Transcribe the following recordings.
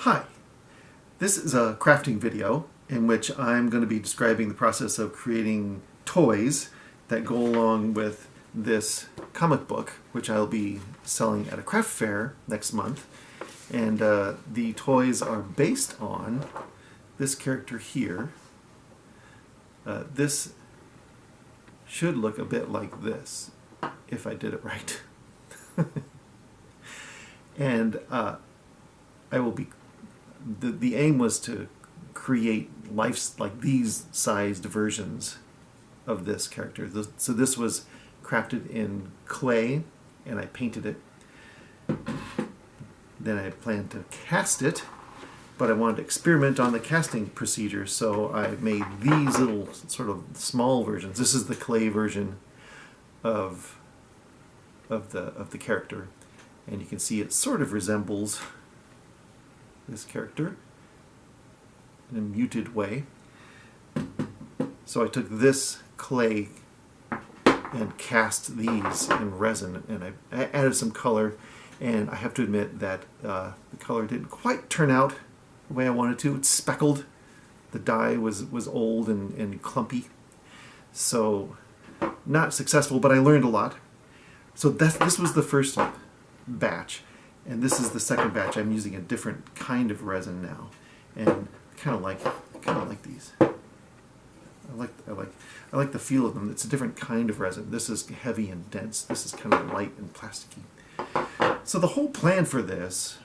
Hi, this is a crafting video in which I'm going to be describing the process of creating toys that go along with this comic book, which I'll be selling at a craft fair next month. And the toys are based on this character here. This should look a bit like this, if I did it right. And I will be, the aim was to create life like these sized versions of this character. So this was crafted in clay, and I painted it. Then I planned to cast it, but I wanted to experiment on the casting procedure, so I made these little sort of small versions. This is the clay version of the character, and you can see it sort of resembles this character in a muted way. So I took this clay and cast these in resin, and I added some color, and I have to admit that the color didn't quite turn out the way I wanted to. It's speckled. The dye was old and clumpy, so not successful, but I learned a lot. So this was the first batch, and this is the second batch. I'm using a different kind of resin now, and I kind of like these. I like the feel of them. It's a different kind of resin. This is heavy and dense. This is kind of light and plasticky. So the whole plan for this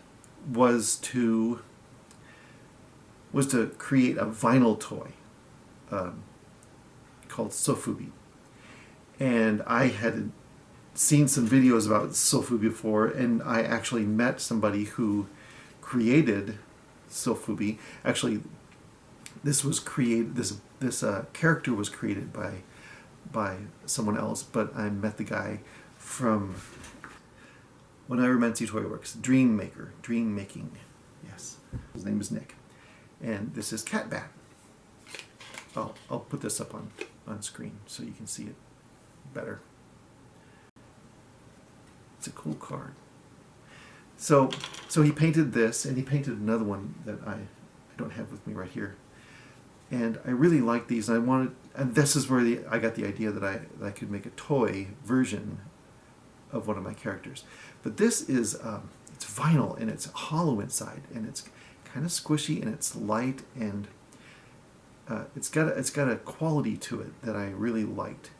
was to create a vinyl toy called sofubi, and I had seen some videos about sofubi before, and I actually met somebody who created sofubi. Actually, this was created. This character was created by someone else, but I met the guy from Oneiromancy Toyworks, dream making. Yes, his name is Nick, and this is Catbat. I'll put this up on screen so you can see it better. It's a cool card. So he painted this, and he painted another one that I don't have with me right here. And I really like these, and this is where I got the idea that I could make a toy version of one of my characters. But this is it's vinyl, and it's hollow inside, and it's kind of squishy, and it's light, and it's got a quality to it that I really liked.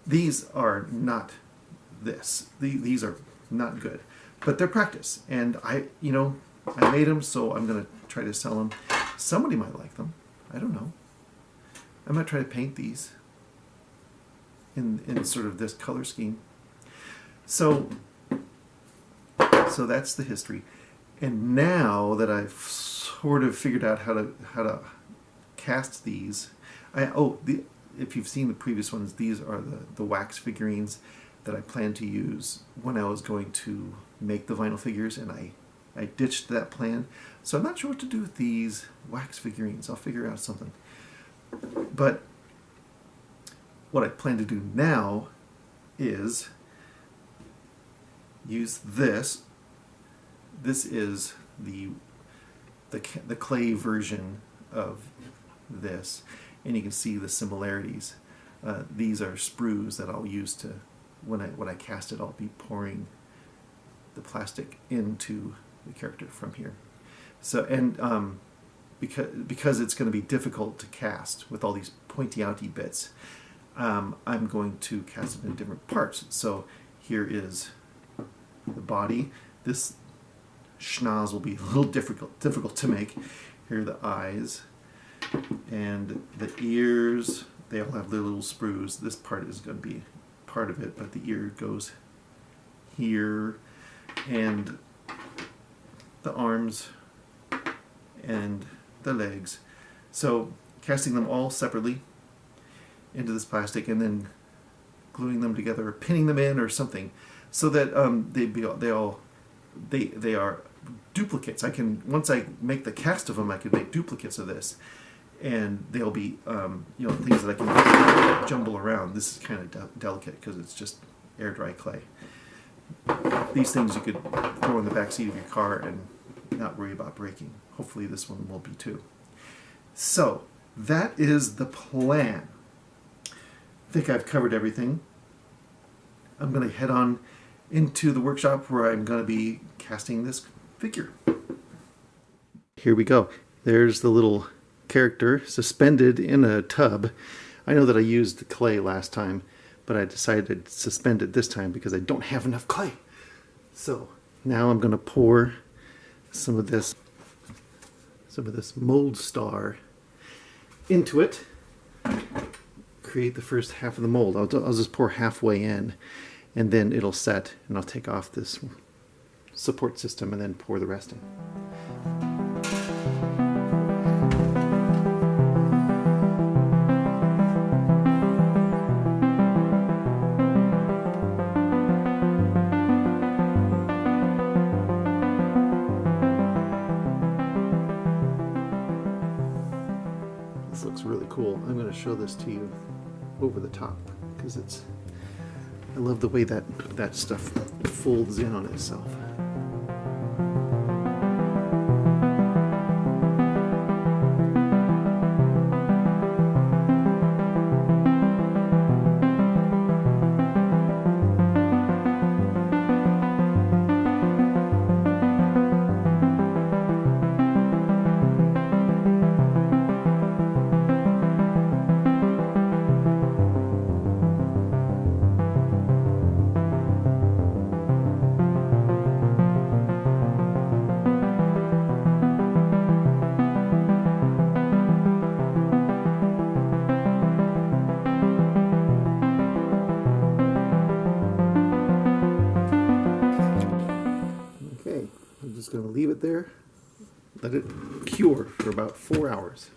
These are not this. These are not good, but they're practice, and I made them, so I'm gonna try to sell them. Somebody might like them. I don't know. I might try to paint these in sort of this color scheme. So that's the history. And now that I've sort of figured out how to cast these, if you've seen the previous ones, these are the wax figurines that I planned to use when I was going to make the vinyl figures, and I ditched that plan. So I'm not sure what to do with these wax figurines. I'll figure out something. But what I plan to do now is use this. This is the clay version of this, and you can see the similarities. These are sprues that I'll use to, when I cast it, I'll be pouring the plastic into the character from here. So, and because it's going to be difficult to cast with all these pointy-outy bits, I'm going to cast it in different parts. So here is the body. This schnoz will be a little difficult to make. Here are the eyes and the ears. They all have their little sprues. This part is going to be part of it, but the ear goes here, and the arms and the legs. So casting them all separately into this plastic, and then gluing them together or pinning them in or something, so that they are duplicates. Once I make the cast of them, I can make duplicates of this, and they'll be things that I can jumble around. This is kind of delicate because it's just air dry clay. These things you could throw in the back seat of your car and not worry about breaking. Hopefully this one will be too. So that is the plan. I think I've covered everything. I'm going to head on into the workshop where I'm going to be casting this figure. Here we go. There's the little character suspended in a tub. I know that I used the clay last time, but I decided to suspend it this time because I don't have enough clay. So now I'm going to pour some of this mold star into it. Create the first half of the mold. I'll just pour halfway in, and then it'll set, and I'll take off this support system and then pour the rest in. This looks really cool. I'm going to show this to you over the top because I love the way that stuff folds in on itself. I'm just going to leave it there, let it cure for about 4 hours.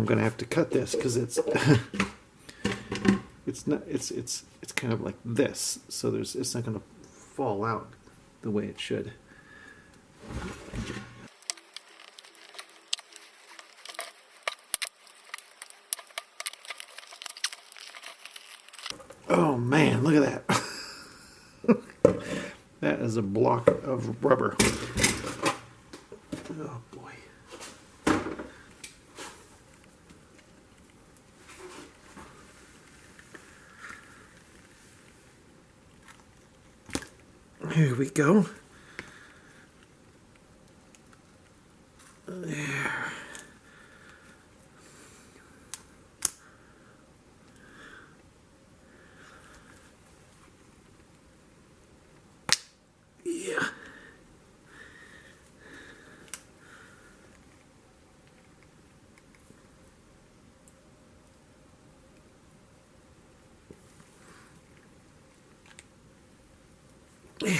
Gonna have to cut this because it's it's kind of like this, so it's not gonna fall out the way it should. Oh man, look at that. that as a block of rubber. Oh boy. Here we go. There. Yeah. Yeah.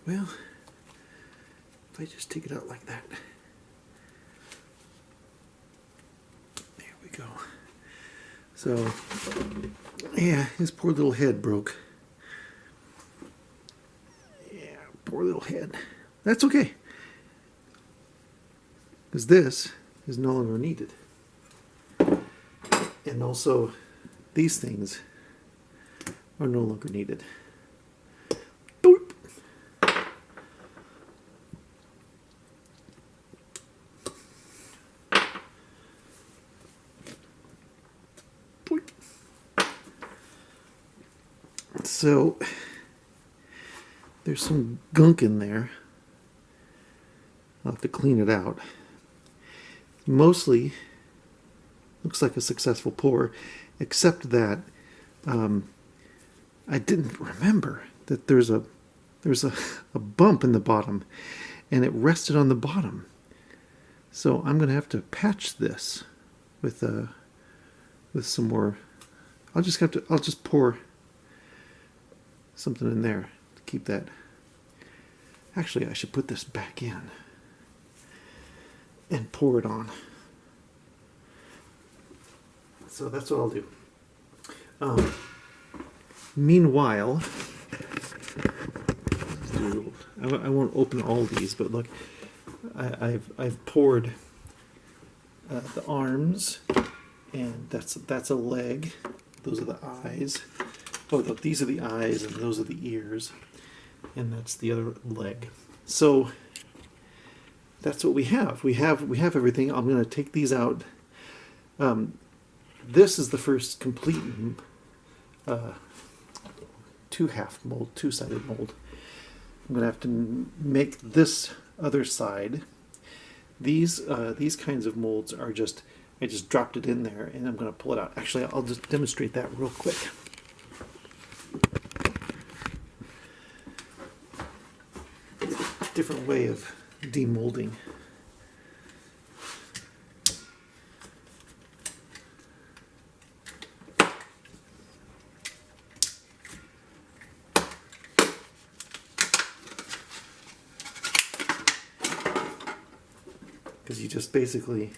Well, if I just take it out like that. There we go. So, yeah, his poor little head broke. Yeah, poor little head. That's okay. Because this is no longer needed. And also, these things are no longer needed. Boop. Boop. So, there's some gunk in there. I'll have to clean it out. Mostly looks like a successful pour, except that I didn't remember that there's a bump in the bottom, and it rested on the bottom. So I'm going to have to patch this with some more. I'll just pour something in there to keep that. Actually, I should put this back in and pour it on. So that's what I'll do. Meanwhile, I won't open all these, but look, I've poured the arms, and that's a leg. Those are the eyes. Oh, look, these are the eyes, and those are the ears, and that's the other leg. So that's what we have. We have everything. I'm going to take these out. This is the first complete two-sided mold. I'm going to have to make this other side. These kinds of molds are just, I just dropped it in there, and I'm going to pull it out. Actually, I'll just demonstrate that real quick. Different way of demolding. Because you just basically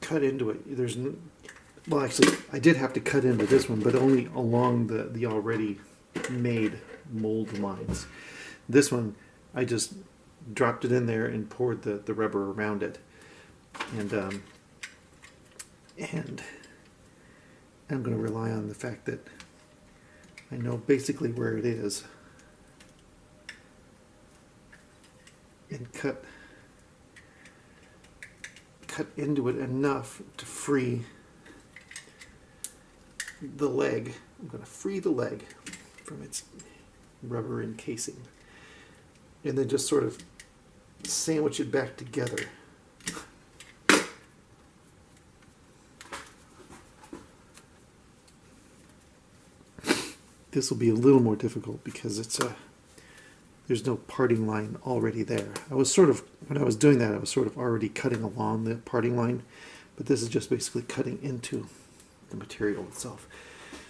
cut into it. There's well, actually, I did have to cut into this one, but only along the already made mold lines. This one, I just dropped it in there and poured the rubber around it, and I'm going to rely on the fact that I know basically where it is, and cut into it enough to free the leg. I'm going to free the leg from its rubber encasing, and then just sort of sandwich it back together. This will be a little more difficult because there's no parting line already there. I was sort of, when I was doing that, I was sort of already cutting along the parting line, but this is just basically cutting into the material itself.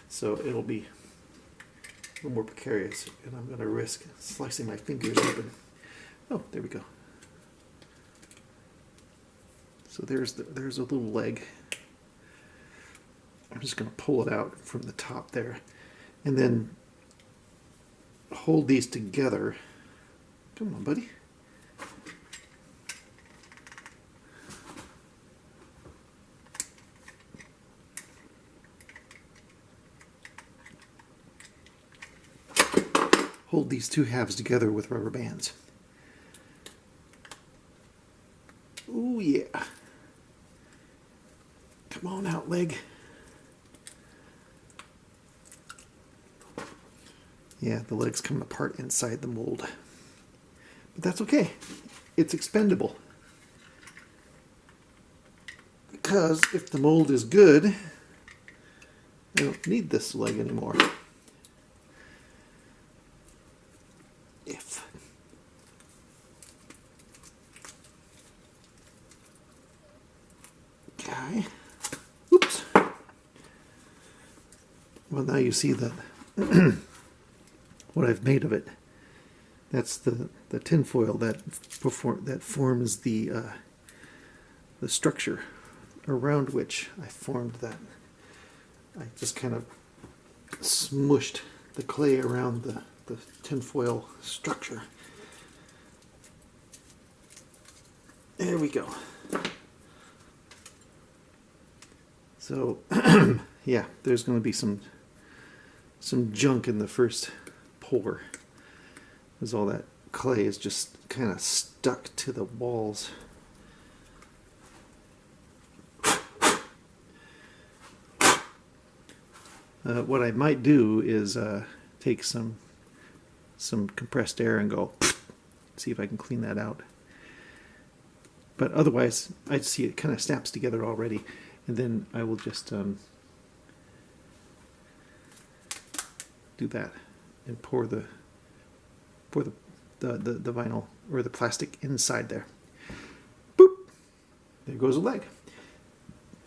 So it'll be a little more precarious, and I'm going to risk slicing my fingers open. Oh, there we go. So there's a little leg. I'm just going to pull it out from the top there, and then hold these together. Come on, buddy. hold these two halves together with rubber bands. Oh yeah. Come on out, leg. Yeah, the legs come apart inside the mold. But that's okay. It's expendable. Because if the mold is good, I don't need this leg anymore. If. Okay. Oops. Well, now you see that what I've made of it. That's the tinfoil that forms the structure around which I formed that. I just kind of smushed the clay around the tinfoil structure. There we go. So yeah, there's going to be some junk in the first pour, because all that clay is just kind of stuck to the walls. What I might do is take some compressed air and go see if I can clean that out. But otherwise, I see it kind of snaps together already, and then I will just do that and pour the vinyl or the plastic inside there. Boop! There goes a leg.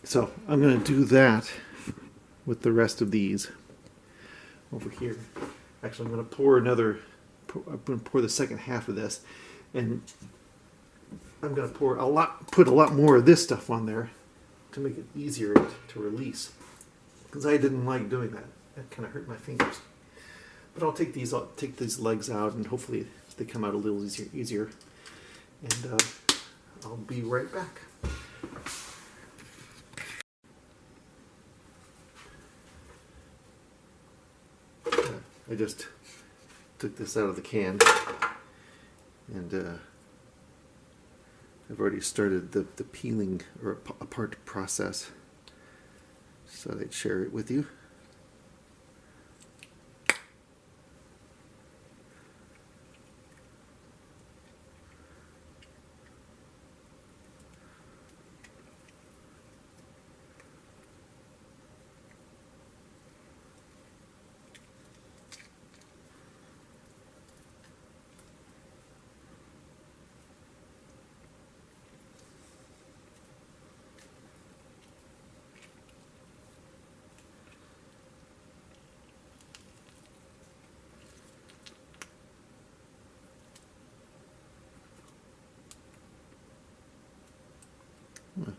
So I'm going to do that with the rest of these over here. Actually, I'm going to pour I'm going to pour the second half of this, and I'm going to put a lot more of this stuff on there to make it easier to release, because I didn't like doing that. That kind of hurt my fingers. But I'll take these legs out, and hopefully they come out a little easier. And I'll be right back. I just took this out of the can, and I've already started the peeling or apart process, so I'd share it with you.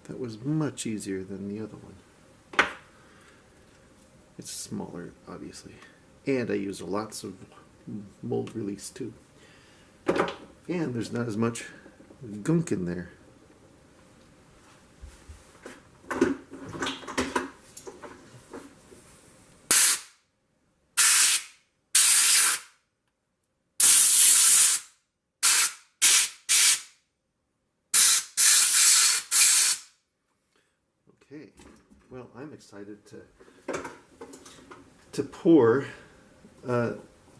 That was much easier than the other one. It's smaller, obviously. And I used lots of mold release too. And there's not as much gunk in there. Okay, well, I'm excited to pour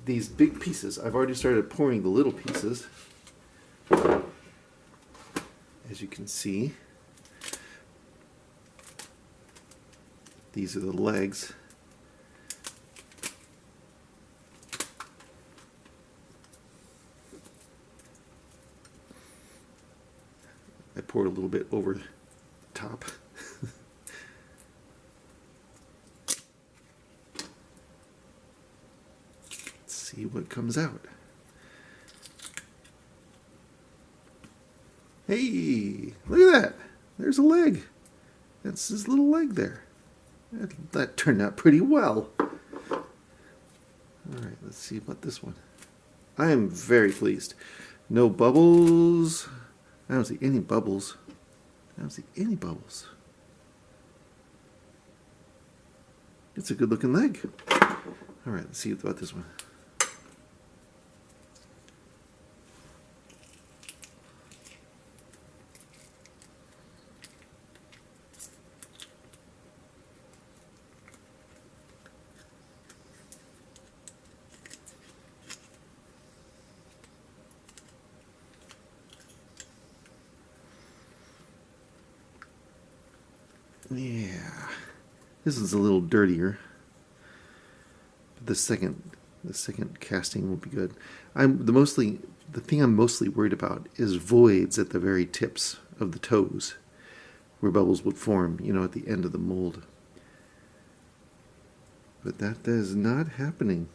these big pieces. I've already started pouring the little pieces, as you can see. These are the legs. I poured a little bit over top. See what comes out. Hey, look at that. There's a leg. That's his little leg there. That turned out pretty well. Alright, let's see about this one. I am very pleased. No bubbles. I don't see any bubbles. I don't see any bubbles. It's a good looking leg. Alright, let's see about this one. Yeah, this is a little dirtier. But the second casting will be good. The thing I'm mostly worried about is voids at the very tips of the toes, where bubbles would form, you know, at the end of the mold. But that is not happening.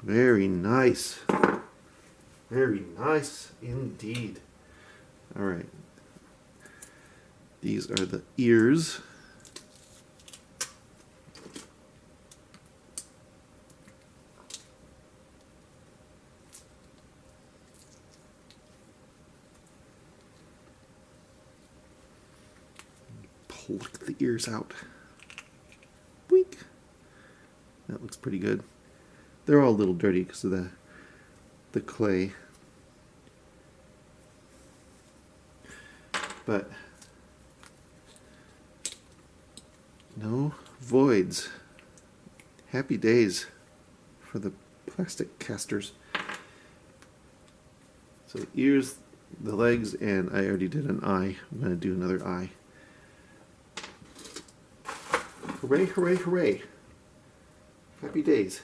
Very nice. Very nice indeed. All right. These are the ears. Pluck the ears out. Boink. That looks pretty good. They're all a little dirty because of the clay. But no voids. Happy days for the plastic casters. So the ears, the legs, and I already did an eye. I'm going to do another eye. Hooray, hooray, hooray. Happy days.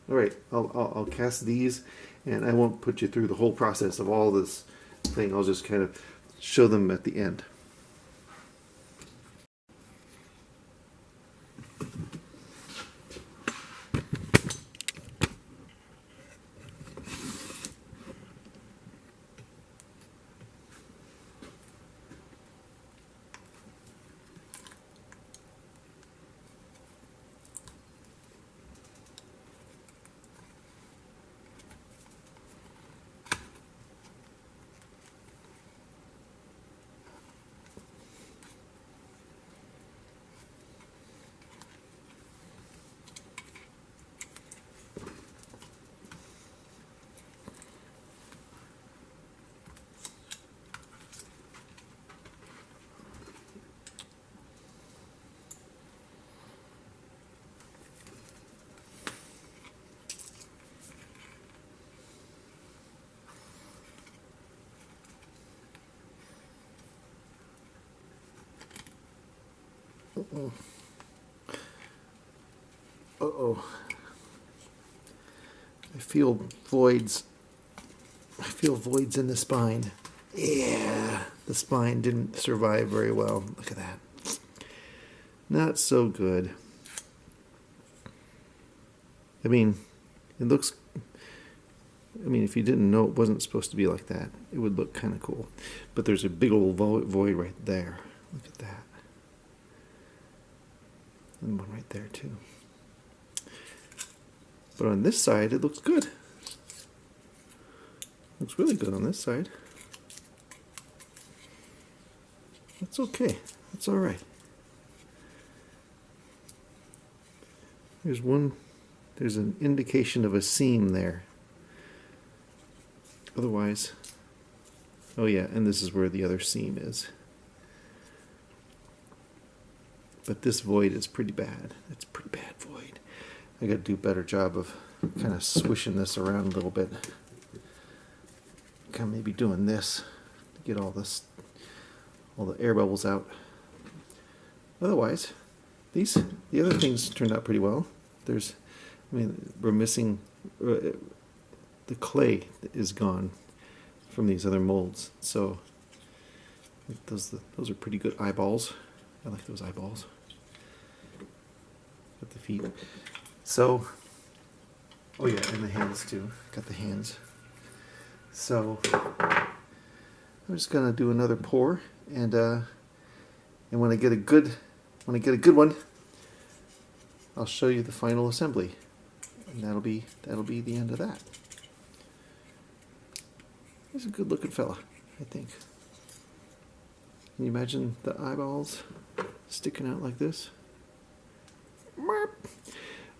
Alright, I'll cast these, and I won't put you through the whole process of all this thing. I'll just kind of show them at the end. Uh-oh. Uh-oh. I feel voids. I feel voids in the spine. Yeah, the spine didn't survive very well. Look at that. Not so good. I mean, it looks... I mean, if you didn't know it wasn't supposed to be like that, it would look kind of cool. But there's a big old void right there. Look at that. And one right there too. But on this side, it looks good. Looks really good on this side. That's okay. That's all right. There's an indication of a seam there. Otherwise, oh yeah, and this is where the other seam is. But this void is pretty bad. It's a pretty bad void. I gotta do a better job of kind of swishing this around a little bit. Kind of maybe doing this to get all the air bubbles out. Otherwise, the other things turned out pretty well. We're missing, the clay is gone from these other molds. So those are pretty good eyeballs. I like those eyeballs. Got the feet. So, oh yeah, and the hands too. Got the hands. So I'm just gonna do another pour, and when I get a good one, I'll show you the final assembly, and that'll be the end of that. He's a good looking fella, I think. Can you imagine the eyeballs sticking out like this?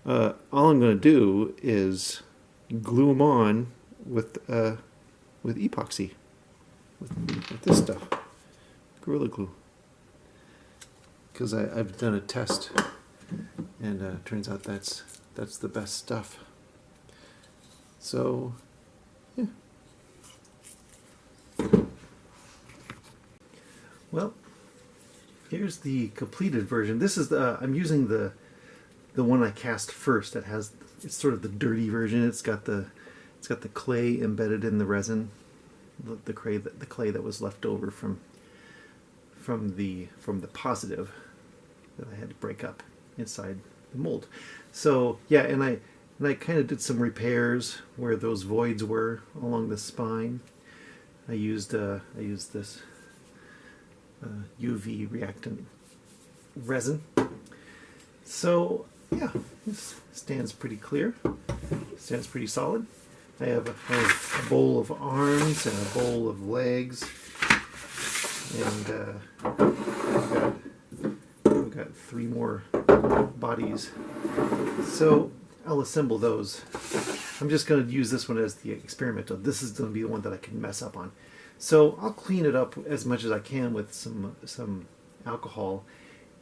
All I'm going to do is glue them on with epoxy, with this stuff, Gorilla Glue. Because I've done a test, and turns out that's the best stuff. So, yeah. Well, here's the completed version. This is I'm using the one I cast first. It's sort of the dirty version. It's got the clay embedded in the resin, the clay that was left over from the positive that I had to break up inside the mold. So yeah, and I kind of did some repairs where those voids were along the spine. I used this UV reactant resin. So yeah, this stands pretty clear. Stands pretty solid. I have a bowl of arms and a bowl of legs, and we've got 3 more bodies. So I'll assemble those. I'm just going to use this one as the experimental. This is going to be the one that I can mess up on. So I'll clean it up as much as I can with some alcohol.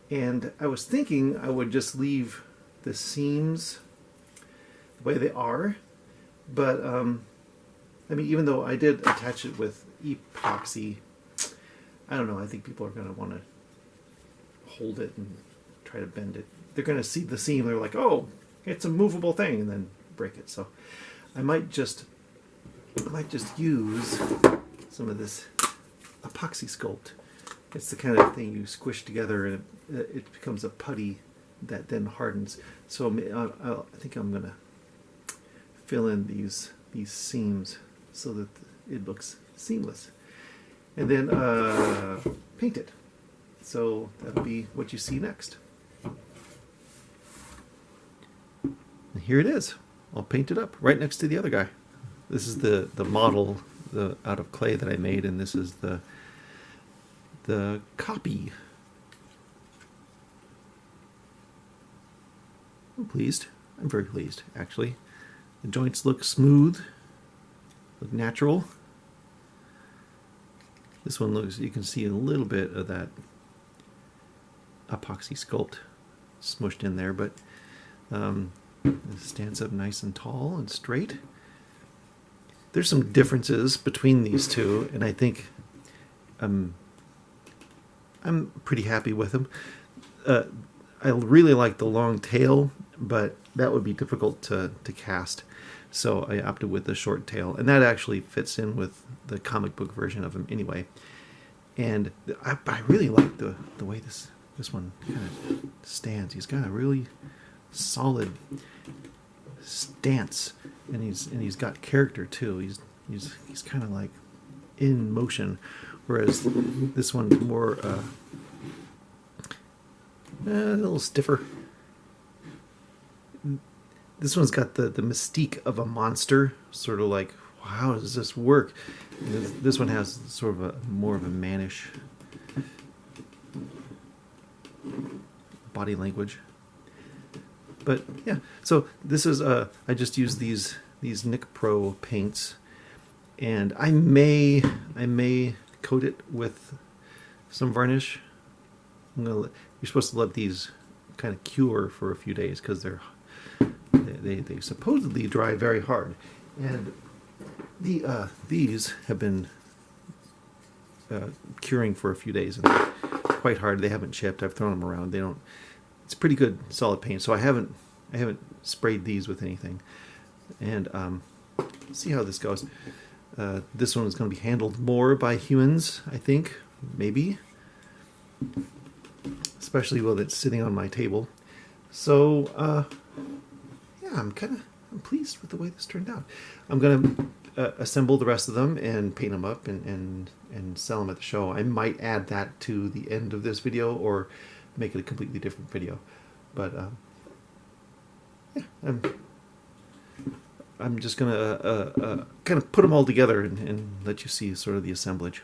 And I was thinking I would just leave the seams the way they are. But, I mean, even though I did attach it with epoxy, I don't know, I think people are going to want to hold it and try to bend it. They're going to see the seam, they're like, oh, it's a movable thing, and then break it. So I might just use some of this epoxy sculpt. It's the kind of thing you squish together and it becomes a putty that then hardens. So I think I'm going to fill in these seams so that it looks seamless, and then paint it. So that'll be what you see next. And here it is, all painted up right next to the other guy. This is the model out of clay that I made, and this is the copy. I'm pleased. I'm very pleased, actually. The joints look smooth, look natural. This one looks, you can see a little bit of that epoxy sculpt smushed in there, but it stands up nice and tall and straight. There's some differences between these two, and I think I'm pretty happy with them. I really like the long tail, but that would be difficult to cast. So I opted with the short tail, and that actually fits in with the comic book version of him anyway. And I really like the way this one kind of stands. He's got a really solid stance, and he's got character too. He's kind of like in motion, whereas this one's more a little stiffer. This one's got the mystique of a monster, sort of like, how does this work? This one has sort of more of a mannish body language. But yeah, so this is I just used these Nick Pro paints, and I may coat it with some varnish. You're supposed to let these kind of cure for a few days because they supposedly dry very hard, and these have been curing for a few days, and they're quite hard. They haven't chipped. I've thrown them around. They don't. It's pretty good solid paint. So I haven't sprayed these with anything, and see how this goes. This one is going to be handled more by humans, I think, maybe, especially while it's sitting on my table. So yeah, I'm pleased with the way this turned out. I'm going to assemble the rest of them and paint them up and sell them at the show. I might add that to the end of this video or make it a completely different video. But yeah, I'm just going to kind of put them all together and let you see sort of the assemblage.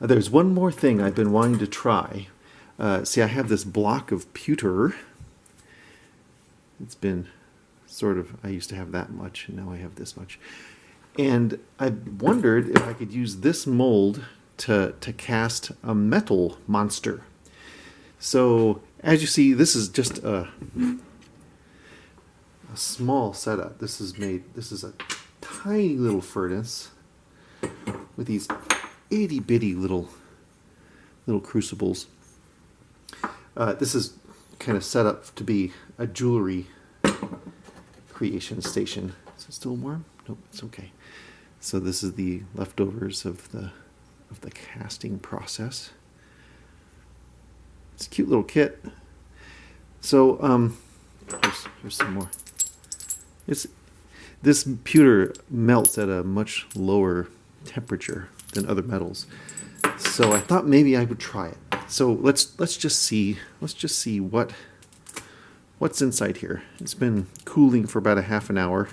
There's one more thing I've been wanting to try. See, I have this block of pewter. It's been sort of, I used to have that much, and now I have this much. And I wondered if I could use this mold to cast a metal monster. So, as you see, this is just a small setup. This is a tiny little furnace with these itty bitty little little crucibles. This is kind of set up to be a jewelry creation station. Is it still warm? Nope, it's okay. So this is the leftovers of the casting process. It's a cute little kit. So here's some more. This pewter melts at a much lower temperature than other metals. So I thought maybe I would try it. So let's just see what's inside here. It's been cooling for about a half an hour.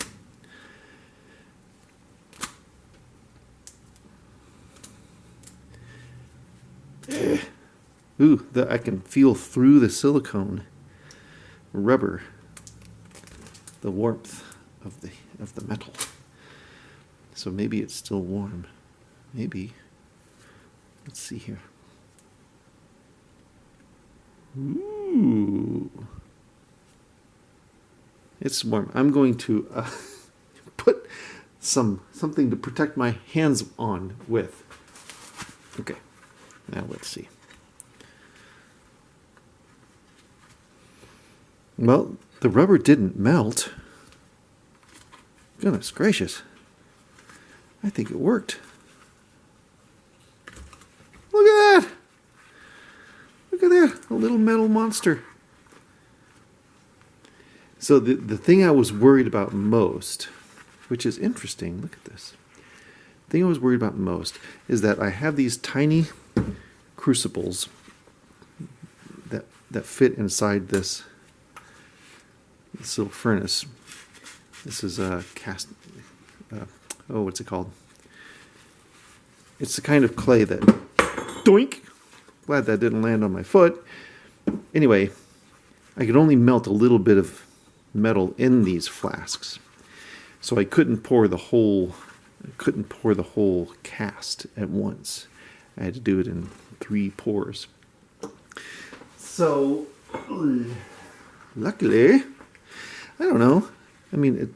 Ooh, I can feel through the silicone rubber the warmth of the metal. So maybe it's still warm. Maybe. Let's see here. Ooh. It's warm. I'm going to put something to protect my hands on with. Okay. Now let's see. Well, the rubber didn't melt. Goodness gracious. I think it worked. Look at that! Look at that, a little metal monster. So the thing I was worried about most, which is interesting, look at this. The thing I was worried about most is that I have these tiny crucibles that fit inside this little furnace. This is a what's it called? It's the kind of clay that, doink! Glad that didn't land on my foot. Anyway, I could only melt a little bit of metal in these flasks. So I couldn't pour the whole cast at once. I had to do it in 3 pours. So, luckily, I don't know. I mean,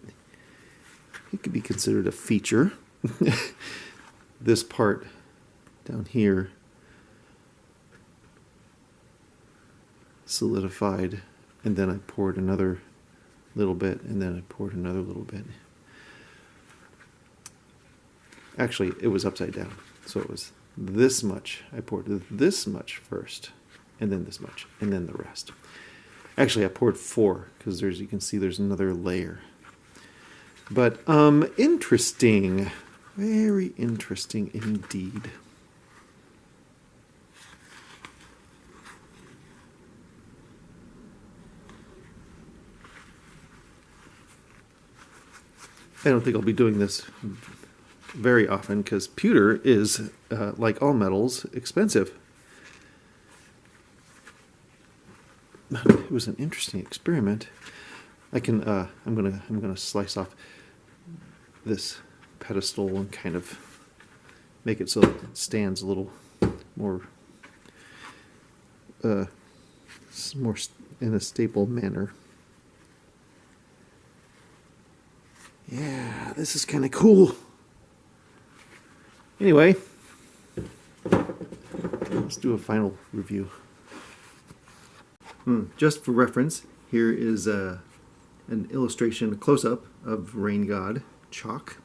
it could be considered a feature. This part down here solidified, and then I poured another little bit, and then I poured another little bit. Actually, it was upside down. So it was this much. I poured this much first, and then this much, and then the rest. Actually, I poured 4 because you can see there's another layer. But interesting, very interesting indeed. I don't think I'll be doing this very often because pewter is, like all metals, expensive. It was an interesting experiment. I can I'm gonna slice off this pedestal and kind of make it so it stands a little more more in a staple manner. Yeah, this is kind of cool. Anyway, let's do a final review. Just for reference, here is an illustration, a close-up of Rain God, Chaahk.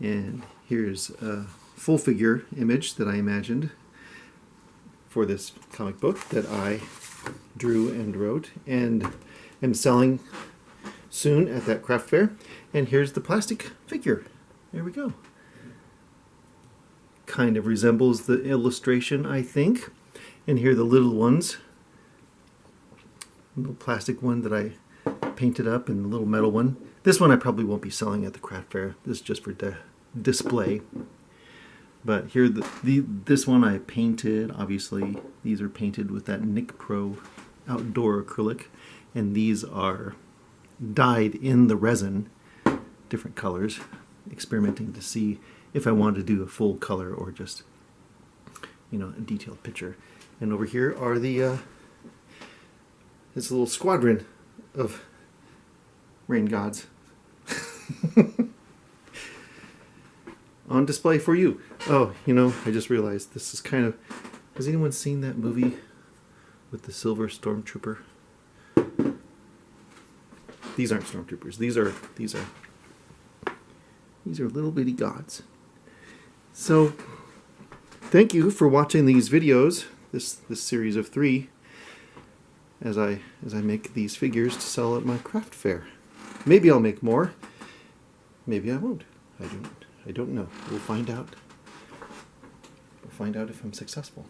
And here's a full figure image that I imagined for this comic book that I drew and wrote and am selling soon at that craft fair. And here's the plastic figure. There we go. Kind of resembles the illustration, I think. And here are the little ones. A little plastic one that I painted up and the little metal one. This one I probably won't be selling at the craft fair. This is just for display. But here, this one I painted. Obviously, these are painted with that Nick Pro outdoor acrylic. And these are dyed in the resin, different colors, experimenting to see if I want to do a full color or just, you know, a detailed picture. And over here are the this little squadron of rain gods on display for you. Oh, you know, I just realized this is kind of Has anyone seen that movie with the silver stormtrooper? These aren't stormtroopers. These are little bitty gods. So, thank you for watching these videos, this series of 3, as I make these figures to sell at my craft fair. Maybe I'll make more. Maybe I won't. I don't know. We'll find out. We'll find out if I'm successful.